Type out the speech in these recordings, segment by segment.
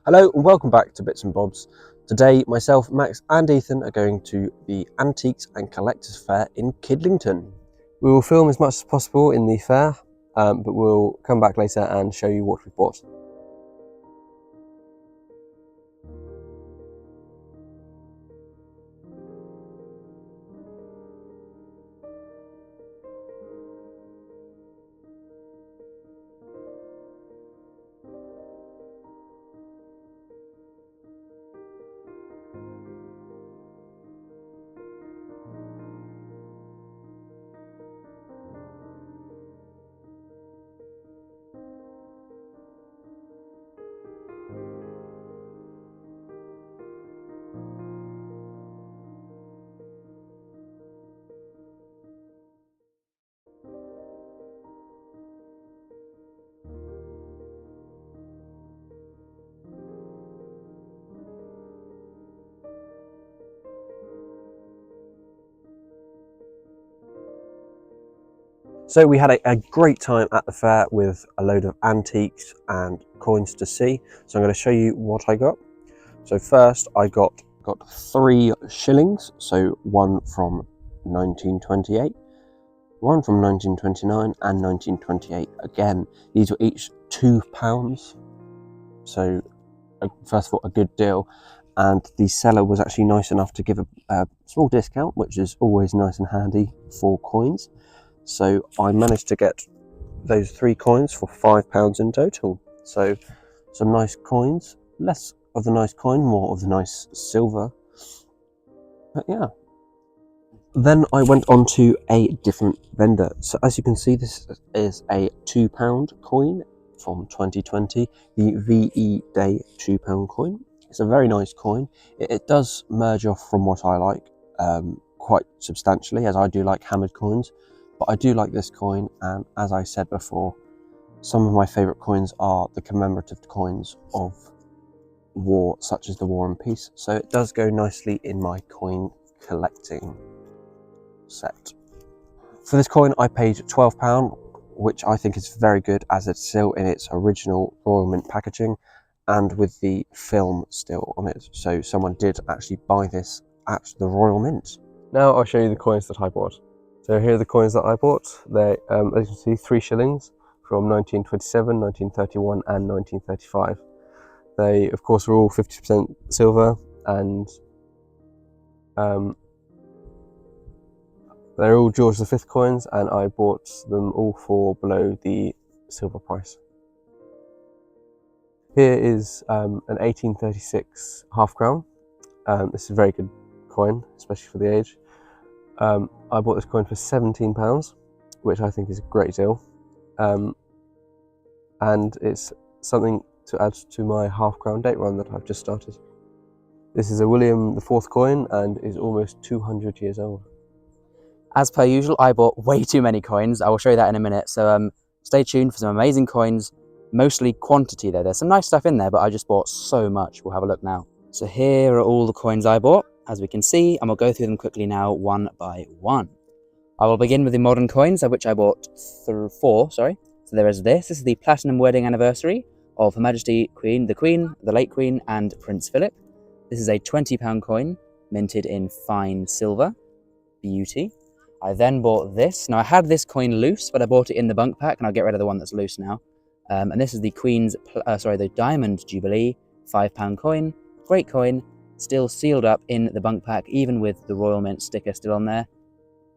Hello and welcome back to Bits and Bobs. Today, myself, Max and Ethan are going to the Antiques and Collectors Fair in Kidlington. We will film as much as possible in the fair, but we'll come back later and show you what we've bought. So we had a great time at the fair with a load of antiques and coins to see. So I'm going to show you what I got. So first I got 3 shillings, so one from 1928, one from 1929 and 1928 again. These were each £2. So first of all, a good deal. And the seller was actually nice enough to give a small discount, which is always nice and handy for coins. So I managed to get those 3 coins for £5 in total. So some nice coins, less of the nice coin, more of the nice silver. But yeah. Then I went on to a different vendor. So as you can see, this is a £2 coin from 2020, the VE Day £2 coin. It's a very nice coin. It does merge off from what I like quite substantially, as I do like hammered coins. But I do like this coin, and as I said before, some of my favourite coins are the commemorative coins of war, such as the War and Peace. So it does go nicely in my coin collecting set. For this coin I paid £12, which I think is very good, as it's still in its original Royal Mint packaging and with the film still on it. So someone did actually buy this at the Royal Mint. Now I'll show you the coins that I bought. So here are the coins that I bought. They, as you can see, 3 shillings from 1927, 1931 and 1935. They, of course, were all 50% silver, and they're all George V coins, and I bought them all for below the silver price. Here is an 1836 half crown. This is a very good coin, especially for the age. I bought this coin for £17, which I think is a great deal. And it's something to add to my half crown date run that I've just started. This is a William IV coin and is almost 200 years old. As per usual, I bought way too many coins. I will show you that in a minute. So stay tuned for some amazing coins, mostly quantity though. There's some nice stuff in there, but I just bought so much. We'll have a look now. So here are all the coins I bought, as we can see, and we'll go through them quickly now, one by one. I will begin with the modern coins, of which I bought 4, sorry. So there is this. This is the Platinum Wedding Anniversary of Her Majesty Queen, the late Queen, and Prince Philip. This is a £20 coin, minted in fine silver. Beauty. I then bought this. Now I had this coin loose, but I bought it in the bunk pack, and I'll get rid of the one that's loose now. And this is the the Diamond Jubilee £5 coin. Great coin, still sealed up in the bunk pack, even with the Royal Mint sticker still on there.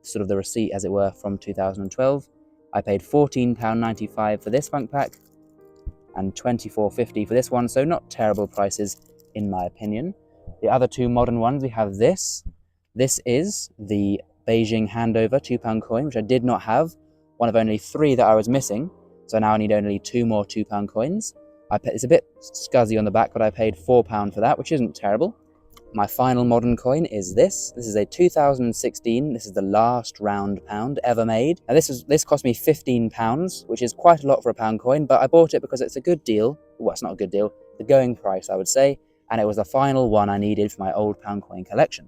Sort of the receipt, as it were, from 2012. I paid £14.95 for this bunk pack, and £24.50 for this one, so not terrible prices in my opinion. The other 2 modern ones, we have this. This is the Beijing Handover £2 coin, which I did not have, one of only 3 that I was missing, so now I need only 2 more £2 coins. It's a bit scuzzy on the back, but I paid £4 for that, which isn't terrible. My final modern coin is this. This is a 2016. This is the last round pound ever made. Now this cost me £15, which is quite a lot for a pound coin, but I bought it because it's a good deal. Well, it's not a good deal, the going price, I would say, and it was the final one I needed for my old pound coin collection.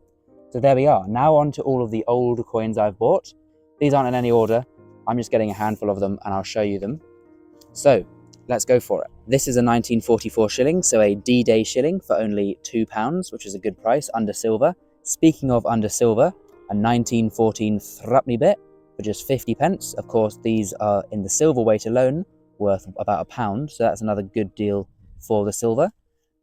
So there we are. Now on to all of the old coins I've bought. These aren't in any order. I'm just getting a handful of them and I'll show you them. So let's go for it. This is a 1944 shilling, so a D-Day shilling for only £2, which is a good price, under silver. Speaking of under silver, a 1914 threepenny bit for just 50 pence. Of course, these are in the silver weight alone, worth about £1, so that's another good deal for the silver.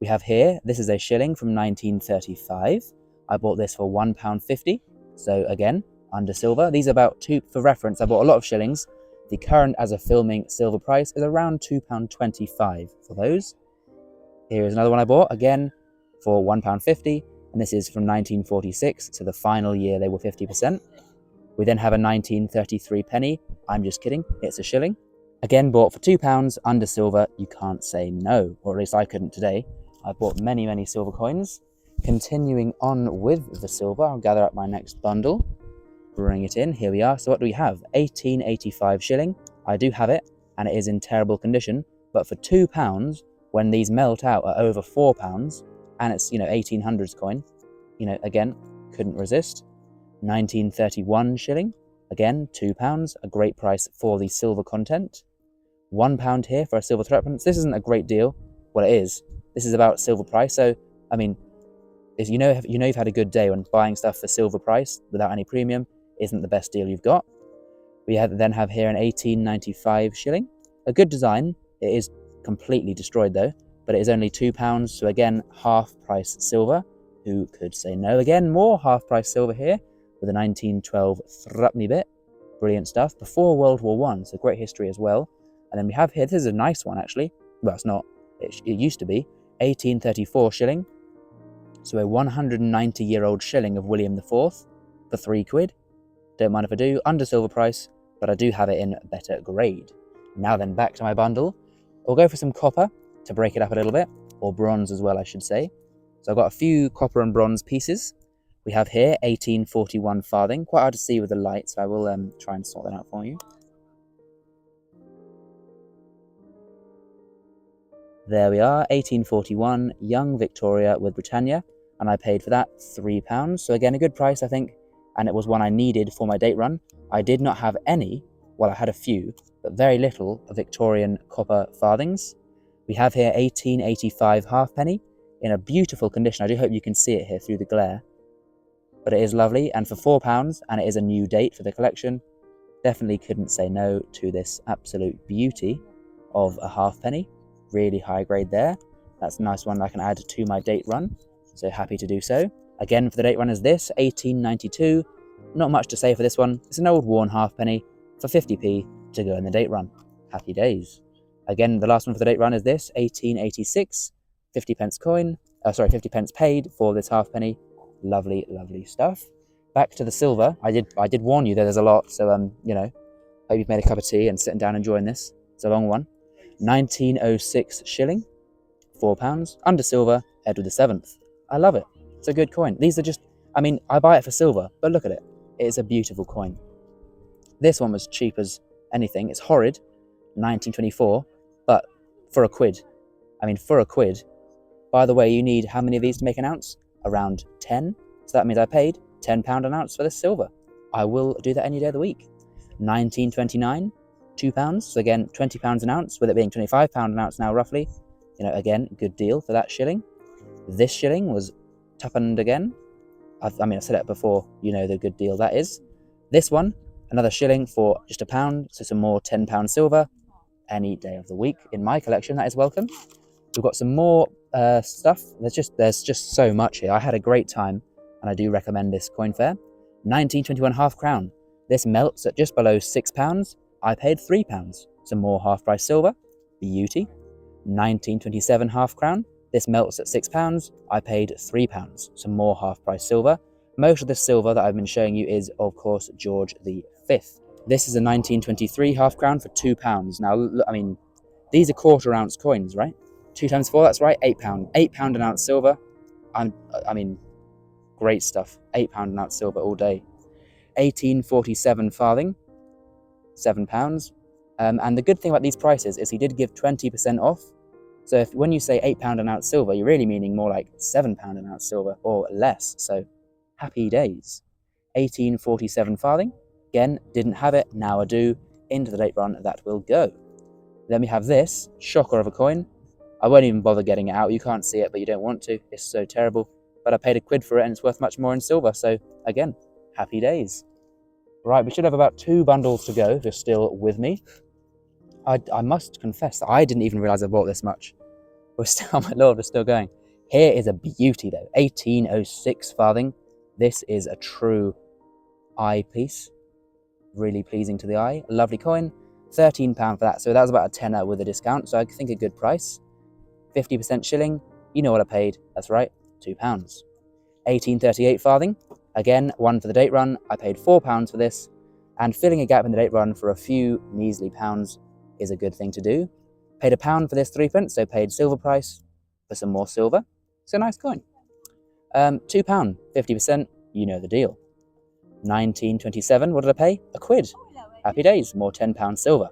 We have here, this is a shilling from 1935. I bought this for £1.50, so again, under silver. These are about two, for reference, I bought a lot of shillings. The current as a filming silver price is around £2.25 for those. Here is another one I bought, again, for £1.50, and this is from 1946, so the final year they were 50%. We then have a 1933 penny. I'm just kidding, it's a shilling. Again, bought for £2, under silver, you can't say no, or at least I couldn't today. I bought many, many silver coins. Continuing on with the silver, I'll gather up my next bundle, bring it in, here we are. So what do we have? 1885 shilling. I do have it, and it is in terrible condition, but for £2, when these melt out at over £4, and it's, 1800s coin, again, couldn't resist. 1931 shilling, again, £2, a great price for the silver content. £1 here for a silver threepence. This isn't a great deal. Well, it is. This is about silver price, so, I mean, if you've had a good day when buying stuff for silver price without any premium isn't the best deal you've got. We then have here an 1895 shilling. A good design. It is completely destroyed though, but it is only £2, so again, half price silver. Who could say no? Again, more half price silver here with a 1912 threepenny bit. Brilliant stuff. Before World War I, so great history as well. And then we have here, this is a nice one actually. Well, it's not. It used to be. 1834 shilling. So a 190-year-old shilling of William IV for £3. Don't mind if I do, under silver price, but I do have it in better grade. Now then, back to my bundle. I'll go for some copper to break it up a little bit, or bronze as well, I should say. So I've got a few copper and bronze pieces. We have here 1841 farthing, quite hard to see with the light, so I will try and sort that out for you. There we are, 1841, young Victoria with Britannia, and I paid for that £3. So again, a good price, I think, and it was one I needed for my date run. I did not have any, well, I had a few, but very little Victorian copper farthings. We have here 1885 halfpenny in a beautiful condition. I do hope you can see it here through the glare, but it is lovely, and for £4, and it is a new date for the collection. Definitely couldn't say no to this absolute beauty of a halfpenny. Really high grade there. That's a nice one I can add to my date run, so happy to do so. Again, for the date run is this, 1892. Not much to say for this one. It's an old worn halfpenny for 50p to go in the date run. Happy days. Again, the last one for the date run is this, 1886, 50 pence coin, 50 pence paid for this halfpenny. Lovely, lovely stuff. Back to the silver. I did warn you that there's a lot, so hope you've made a cup of tea and sitting down enjoying this. It's a long one. 1906 shilling, £4, under silver, Edward VII. I love it. It's a good coin. These are just, I buy it for silver, but look at it. It is a beautiful coin. This one was cheap as anything. It's horrid, 1924, but for a quid. By the way, you need how many of these to make an ounce? Around 10. So that means I paid £10 an ounce for this silver. I will do that any day of the week. 1929, £2. So again, £20 an ounce, with it being £25 an ounce now roughly. Again, good deal for that shilling. This shilling was £2 again. I've said it before, the good deal that is. This one, another shilling for just £1, so some more £10 silver. Any day of the week in my collection, that is welcome. We've got some more stuff. There's just so much here. I had a great time, and I do recommend this coin fair. 1921 half crown. This melts at just below £6. I paid £3. Some more half price silver. Beauty. 1927 half crown. This melts at £6. I paid £3. Some more half price silver. Most of the silver that I've been showing you is, of course, George V. This is a 1923 half crown for £2. Now, look, these are quarter ounce coins, right? 2 times 4, that's right, £8. £8 an ounce silver. Great stuff. £8 an ounce silver all day. 1847 farthing, £7. And the good thing about these prices is he did give 20% off. So when you say £8 an ounce silver, you're really meaning more like £7 an ounce silver or less. So happy days. 1847 farthing. Again, didn't have it, now I do. Into the date run that will go. Then we have this shocker of a coin. I won't even bother getting it out. You can't see it, but you don't want to. It's so terrible. But I paid £1 for it, and it's worth much more in silver. So again, happy days. Right, we should have about 2 bundles to go if you're still with me. I must confess that I didn't even realise I bought this much. We're still, oh my lord, we're still going. Here is a beauty though, 1806 farthing. This is a true eye piece. Really pleasing to the eye. A lovely coin. £13 for that. So that was about a tenner with a discount. So I think a good price. 50% shilling. You know what I paid. That's right, £2. 1838 farthing. Again, one for the date run. I paid £4 for this. And filling a gap in the date run for a few measly pounds is a good thing to do. Paid £1 for this 3p, so paid silver price for some more silver. It's a nice coin. £2, 50%, you know the deal. 1927, what did I pay? £1. Happy days, more £10 silver.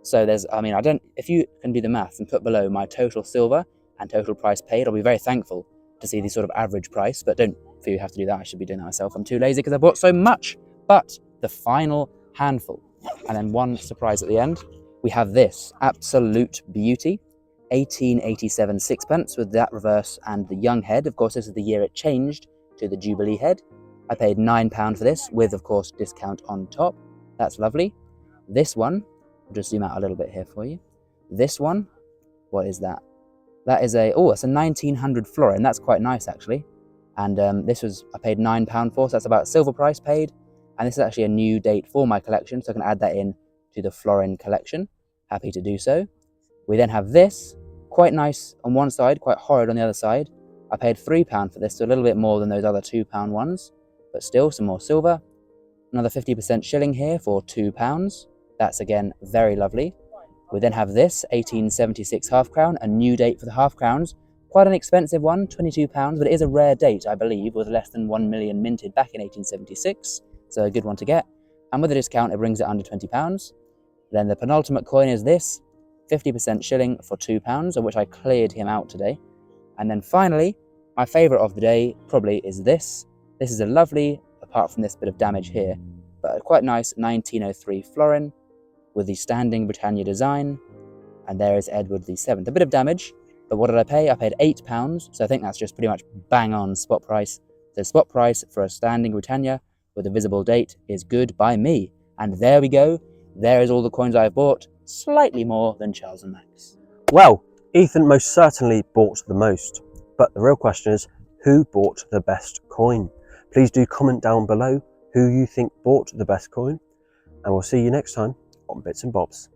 So there's, I mean, if you can do the maths and put below my total silver and total price paid, I'll be very thankful to see the sort of average price, but don't feel you have to do that. I should be doing that myself. I'm too lazy because I bought so much. But the final handful, and then one surprise at the end. We have this absolute beauty, 1887 6p with that reverse and the young head. Of course, this is the year it changed to the Jubilee head. I paid £9 for this with, of course, discount on top. That's lovely. This one, I'll just zoom out a little bit here for you. This one, what is that? That is it's a 1900 florin. That's quite nice, actually. And I paid £9 for, so that's about silver price paid. And this is actually a new date for my collection, so I can add that in to the florin collection. Happy to do so. We then have this, quite nice on one side, quite horrid on the other side. I paid £3 for this, so a little bit more than those other £2 ones, but still some more silver. Another 50% shilling here for £2. That's again very lovely. We then have this 1876 half crown, a new date for the half crowns. Quite an expensive one, £22, but it is a rare date, I believe, with less than 1 million minted back in 1876. So a good one to get. And with a discount, it brings it under £20. Then the penultimate coin is this, 50% shilling for £2, of which I cleared him out today. And then finally, my favourite of the day probably is this. This is a lovely, apart from this bit of damage here, but a quite nice 1903 florin with the standing Britannia design. And there is Edward VII. A bit of damage, but what did I pay? I paid £8, so I think that's just pretty much bang on spot price. The spot price for a standing Britannia with a visible date is good by me. And there we go. There is all the coins I've bought, slightly more than Charles and Max. Well, Ethan most certainly bought the most, but the real question is, who bought the best coin? Please do comment down below who you think bought the best coin, and we'll see you next time on Bits and Bobs.